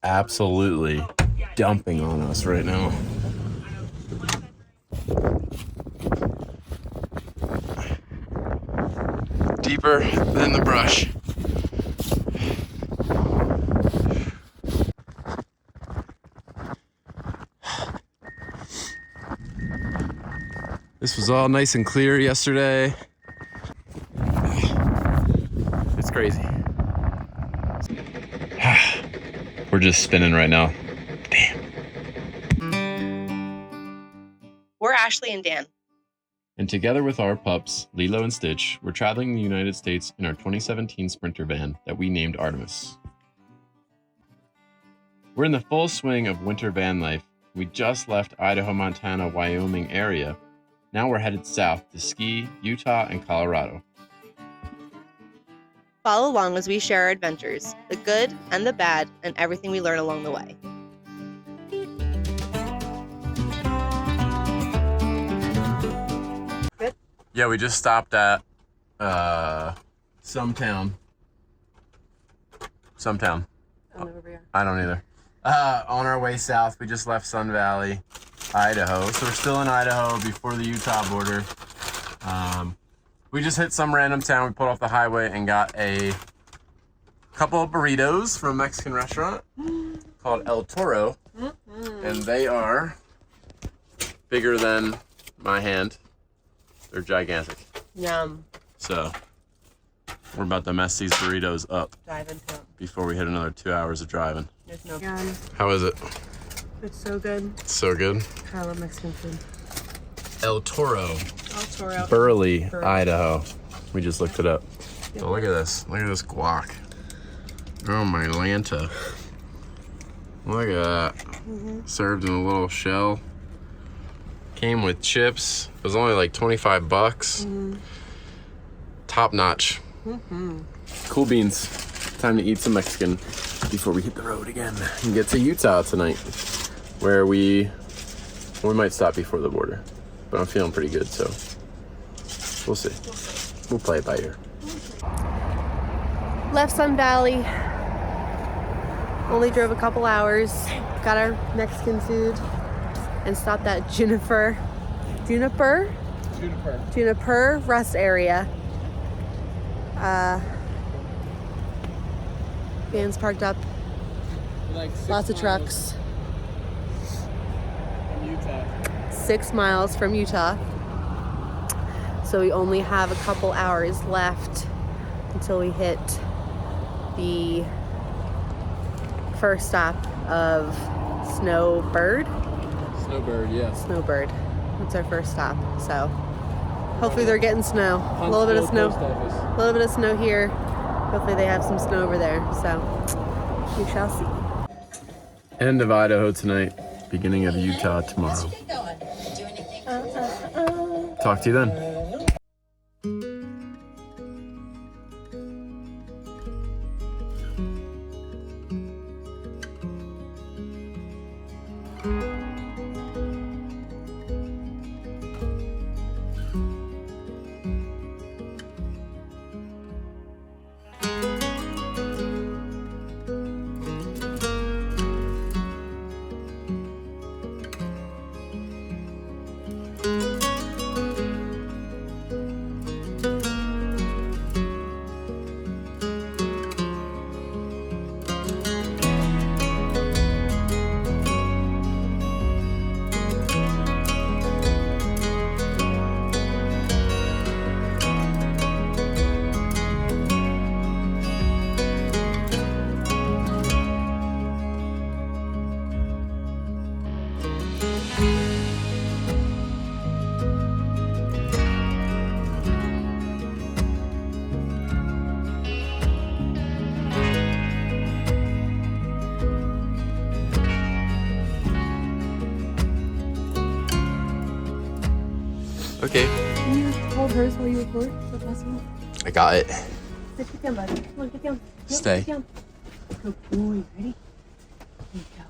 absolutely dumping on us right now. Deeper than the brush. This was all nice and clear yesterday. It's crazy. We're just spinning right now. Damn. We're Ashley and Dan. And together with our pups, Lilo and Stitch, we're traveling the United States in our 2017 Sprinter van that we named Artemis. We're in the full swing of winter van life. We just left Idaho, Montana, Wyoming area. Now we're headed south to ski, Utah, and Colorado. Follow along as we share our adventures, the good and the bad, and everything we learn along the way. Good? Yeah, we just stopped at some town. I don't know where we are. I don't either. On our way south, we just left Sun Valley, Idaho. So we're still in Idaho before the Utah border. We just hit some random town. We pulled off the highway and got a couple of burritos from a Mexican restaurant called El Toro. And they are bigger than my hand. They're gigantic. Yum. So we're about to mess these burritos up. Dive into them. Before we hit another 2 hours of driving. There's no. How is it? It's so good. It's so good. I love Mexican food. El Toro. El Toro. Burley, Idaho. We just looked it up. Oh, look at this. Look at this guac. Oh, my Lanta. Look at that. Served in a little shell. Came with chips. It was only like 25 bucks. Top notch. Cool beans. Time to eat some Mexican before we hit the road again and get to Utah tonight, where we might stop before the border, but I'm feeling pretty good, so we'll see. We'll play it by ear. Left Sun Valley. Only drove a couple hours. Got our Mexican food and stopped at Juniper rest area. Vans parked up. Like lots of trucks. From Utah. 6 miles from Utah. So we only have a couple hours left until we hit the first stop of Snowbird. Snowbird, yes. Snowbird. That's our first stop. So hopefully they're getting snow. A little bit of snow. A little bit of snow here. Hopefully they have some snow over there. So we shall see. End of Idaho tonight. Beginning of Utah tomorrow. Talk to you then. Okay. Can you hold hers while you record? Is that possible? I got it. Get down, buddy. Come on, get down. Stay. Get down. Good boy. Ready? There you go.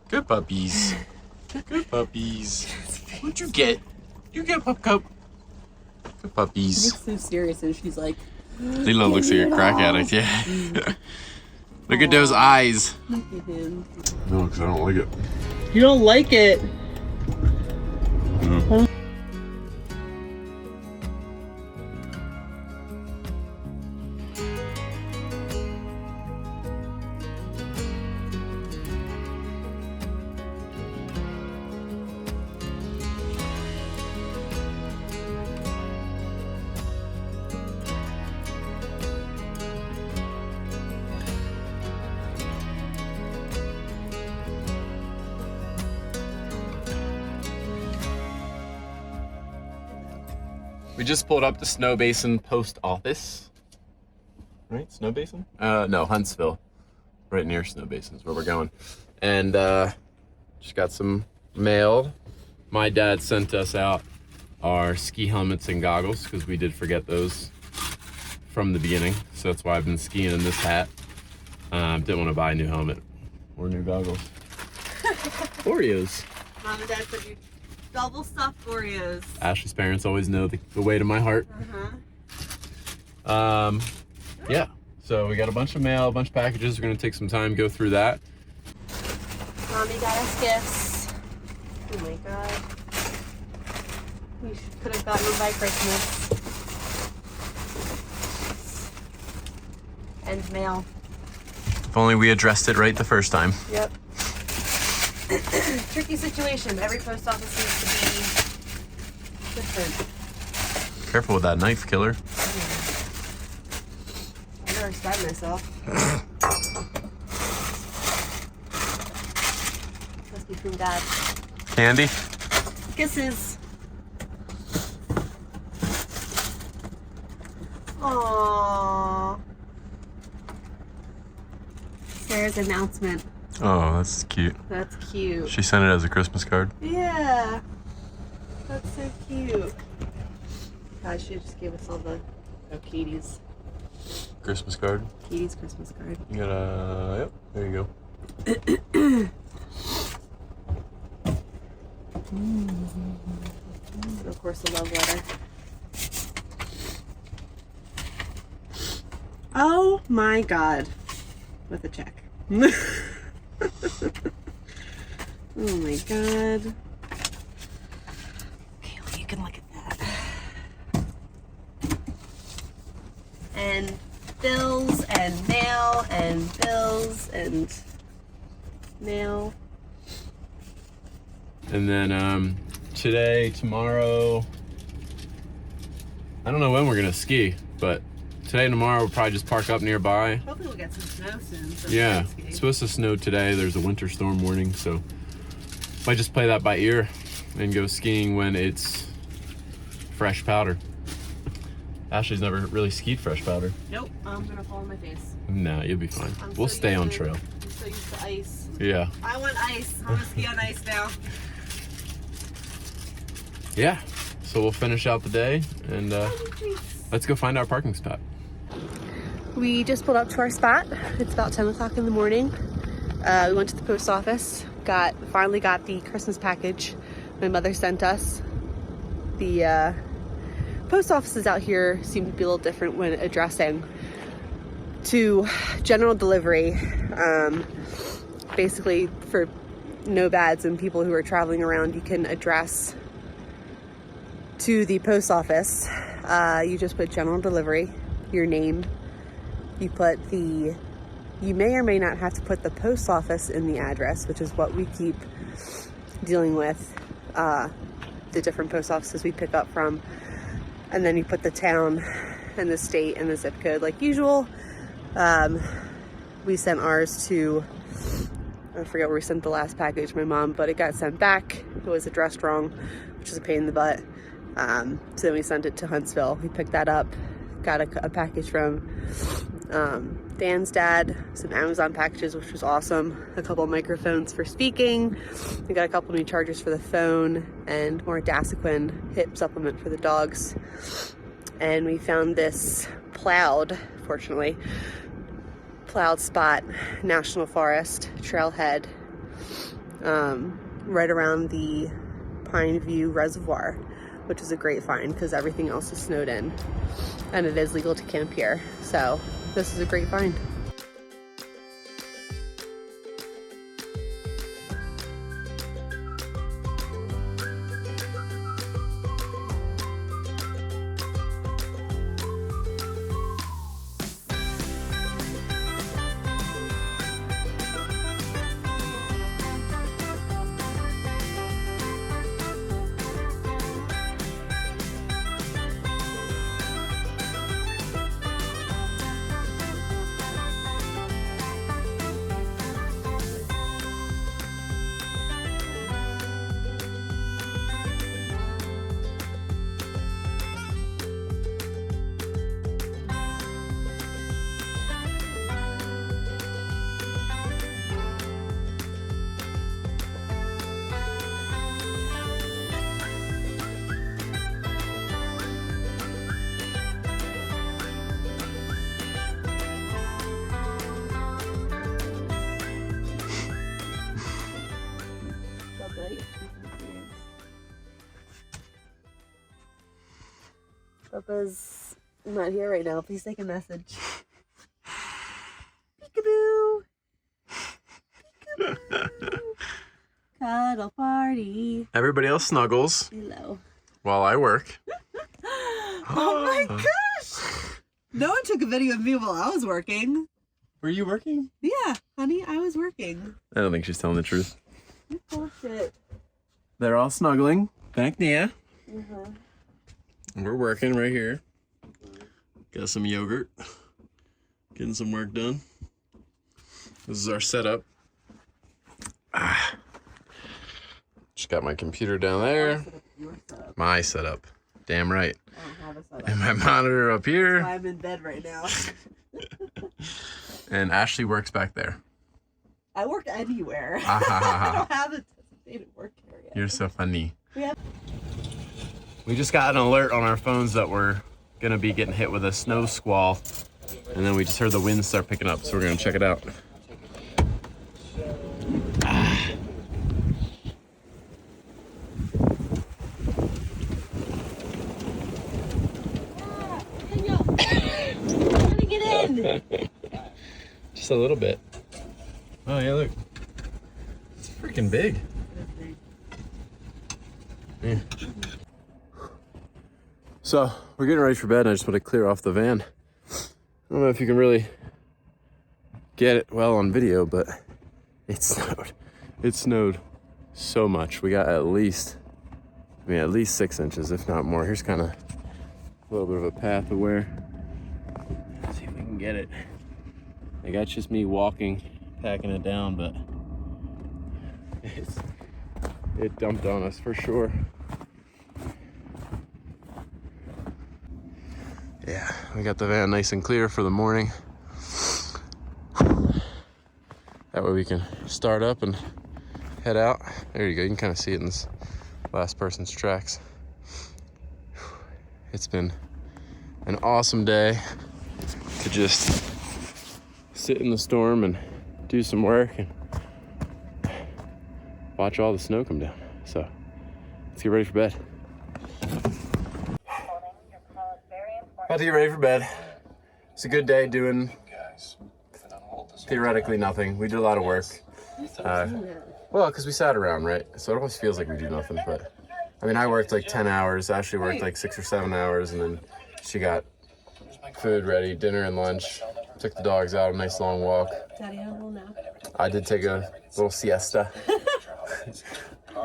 Good puppies. Good puppies. What'd you get? You get pup cup. Good puppies. She's so serious and she's like... Lilo looks like a crack addict, yeah. Look at those eyes. Look at him. No, because I don't like it. You don't like it. No. We just pulled up the Snow Basin post office. Right? Snow Basin? No, Huntsville. Right near Snow Basin is where we're going. And just got some mail. My dad sent us out our ski helmets and goggles because we did forget those from the beginning. So that's why I've been skiing in this hat. Didn't want to buy a new helmet or new goggles. Oreos. Mom and Dad said you double stuffed Oreos. Ashley's parents always know the way to my heart. Yeah, so we got a bunch of mail, a bunch of packages. We're gonna take some time, go through that. Mommy got us gifts. Oh my god. We could have gotten them by Christmas. And mail. If only we addressed it right the first time. Yep. Tricky situation. Every post office needs to be different. Careful with that knife, killer. I better stab myself. Must be from Dad. Candy? Kisses. Aww. Sarah's announcement. Oh, that's cute. That's cute. She sent it as a Christmas card. Yeah. That's so cute. God, she just gave us all the Katie's. Christmas card? Katie's Christmas card. You got a... Yep, there you go. And of course, the love letter. Oh my God. With a check. Oh my God. Okay, well, you can look at that. And bills and mail and bills and mail. And then today, tomorrow, I don't know when we're gonna ski, but today and tomorrow we'll probably just park up nearby. Hopefully we'll get some snow soon. So Yeah, it's supposed to snow today. There's a winter storm warning, so might just play that by ear and go skiing when it's fresh powder. Ashley's never really skied fresh powder. Nope, I'm gonna fall on my face. Nah, you'll be fine. We'll stay on trail. I'm so used to ice. Yeah. I want ice. I'm gonna ski on ice now. Yeah, so we'll finish out the day and let's go find our parking spot. We just pulled up to our spot. It's about 10 o'clock in the morning. We went to the post office, finally got the Christmas package my mother sent us. The post offices out here seem to be a little different when addressing to general delivery. Basically, for nomads and people who are traveling around, you can address to the post office. You just put general delivery, your name. You may or may not have to put the post office in the address, which is what we keep dealing with, the different post offices we pick up from. And then you put the town and the state and the zip code like usual. We sent ours to, I forget where we sent the last package, my mom, but it got sent back. It was addressed wrong, which is a pain in the butt. So then we sent it to Huntsville. We picked that up, got a package from Dan's dad, some Amazon packages, which was awesome. A couple of microphones for speaking. We got a couple new chargers for the phone and more Dasequin hip supplement for the dogs. And we found this plowed spot, National Forest, trailhead, right around the Pine View Reservoir, which is a great find because everything else is snowed in and it is legal to camp here. So this is a great find. Papa's not here right now. Please take a message. Peekaboo! Peekaboo! Cuddle party. Everybody else snuggles Lilo. while I work. Oh my gosh! No one took a video of me while I was working. Were you working? Yeah, honey, I was working. I don't think she's telling the truth. You bullshit. They're all snuggling back there. Uh-huh. We're working right here. Got some yogurt. Getting some work done. This is our setup. Just got my computer down there. My setup. Damn right. I don't have a setup. And my monitor up here. I'm in bed right now. And Ashley works back there. I work anywhere. I don't have a designated work area. You're so funny. We just got an alert on our phones that we're gonna be getting hit with a snow squall. And then we just heard the wind start picking up, so we're gonna check it out. Just a little bit. Oh yeah, look. It's freaking big. Yeah. So we're getting ready for bed and I just want to clear off the van. I don't know if you can really get it well on video, but it snowed. It snowed so much. We got at least 6 inches, if not more. Here's kind of a little bit of a path of where. Let's see if we can get it. Like, that's just me walking, packing it down, but it dumped on us for sure. Yeah, we got the van nice and clear for the morning. That way we can start up and head out. There you go, you can kind of see it in this last person's tracks. It's been an awesome day to just sit in the storm and do some work and watch all the snow come down. So let's get ready for bed. About to get ready for bed. It's a good day doing theoretically nothing. We did a lot of work. Well, because we sat around, right? So it always feels like we do nothing, but I mean, I worked like 10 hours. Ashley worked like 6 or 7 hours, and then she got food ready, dinner and lunch. Took the dogs out, a nice long walk. Daddy, had a little nap. I did take a little siesta.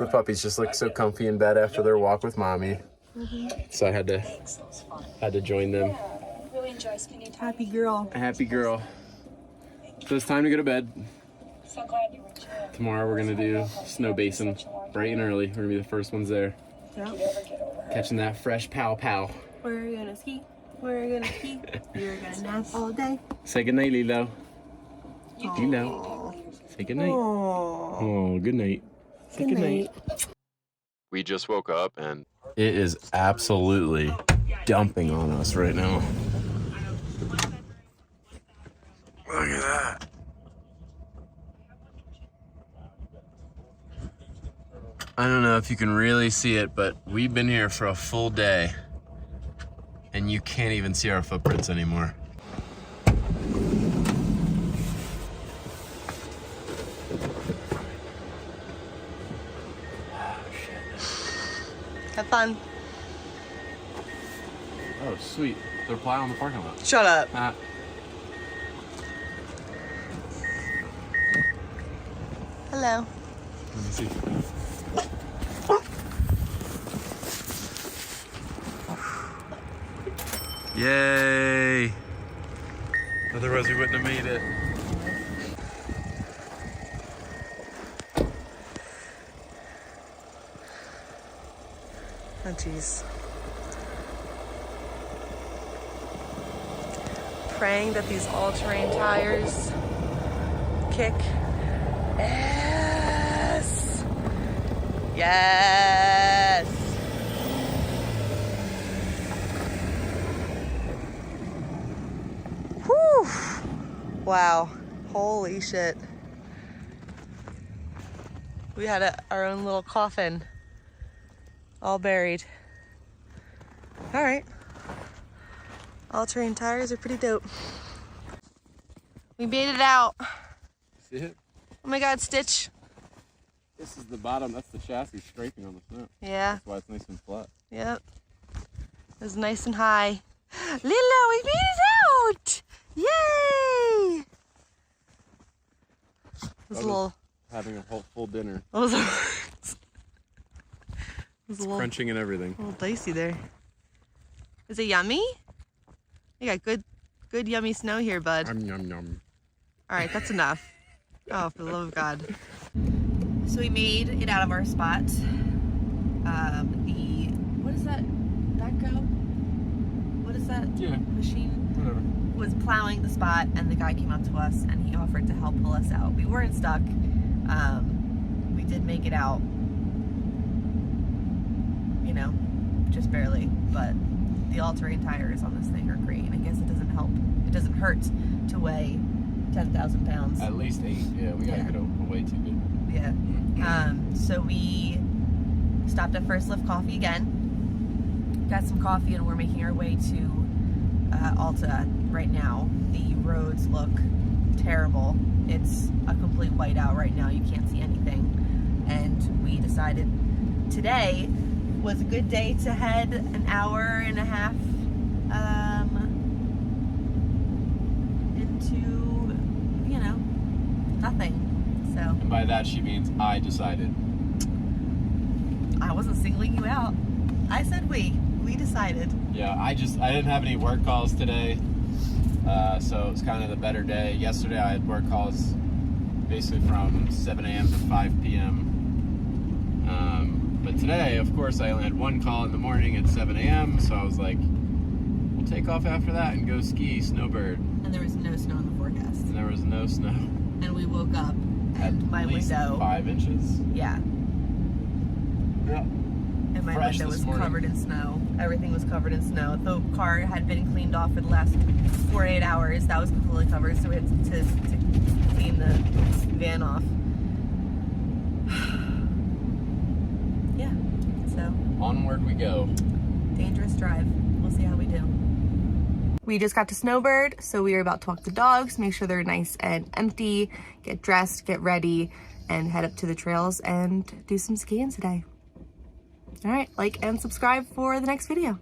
The puppies just look so comfy in bed after their walk with mommy. So I had to join them. Really enjoy spending time. Happy girl. A happy girl. So it's time to go to bed. So glad you were chill. Tomorrow we're gonna do Snow Basin bright and early. We're gonna be the first ones there. Yep. Catching that fresh pow pow. We're gonna ski. We're gonna ski. We're gonna nap all day. Say goodnight, Lilo. Aww. You know. Say goodnight. Aww. Oh, good night. Say Good night. We just woke up and it is absolutely dumping on us right now. Look at that. I don't know if you can really see it, but we've been here for a full day and you can't even see our footprints anymore. Have fun. Oh, sweet. They're plowing the parking lot. Shut up. Hello. Let me see. Yay! Otherwise we wouldn't have made it. Oh, jeez. Praying that these all-terrain tires kick ass. Yes. Whew. Wow. Holy shit. We had our own little coffin. All buried. All right. All-terrain tires are pretty dope. We made it out. See it? Oh my God, Stitch. This is the bottom. That's the chassis scraping on the snow. Yeah. That's why it's nice and flat. Yep. It was nice and high. Lilo, we made it out! Yay! It was a little... Having a whole full dinner. It was a little, Crunching and everything. a little dicey there. Is it yummy? You got good yummy snow here, bud. Yum yum. All right, that's enough. Oh, for the love of God. So we made it out of our spot. What is that? Backhoe? What is that Yeah. machine? Whatever. Was plowing the spot, and the guy came up to us and he offered to help pull us out. We weren't stuck. We did make it out, you know, just barely, but the all-terrain tires on this thing are great, and I guess it doesn't hurt to weigh 10,000 pounds. At least 8. Yeah, we gotta get away too good. Yeah. So we stopped at First Lift Coffee again, got some coffee, and we're making our way to Alta right now. The roads look terrible. It's a complete whiteout right now. You can't see anything. And we decided today was a good day to head an hour and a half into, you know, nothing. So. And by that she means I decided. I wasn't singling you out. I said we decided. Yeah, I didn't have any work calls today, so it was kind of the better day. Yesterday I had work calls basically from 7 a.m. to 5 p.m. But today, of course, I only had one call in the morning at 7 a.m., so I was like, we'll take off after that and go ski, snowbird. And there was no snow in the forecast. And there was no snow. And we woke up At and my least window. 5 inches. Yeah. Yeah. And my Fresh window this was morning. covered in snow. Everything was covered in snow. The car had been cleaned off for the last 48 hours. That was completely covered, so we had to clean the van off. Yeah, so. Onward we go. Dangerous drive. We'll see how we do. We just got to Snowbird, so we are about to walk the dogs, make sure they're nice and empty, get dressed, get ready, and head up to the trails and do some skiing today. All right, like and subscribe for the next video.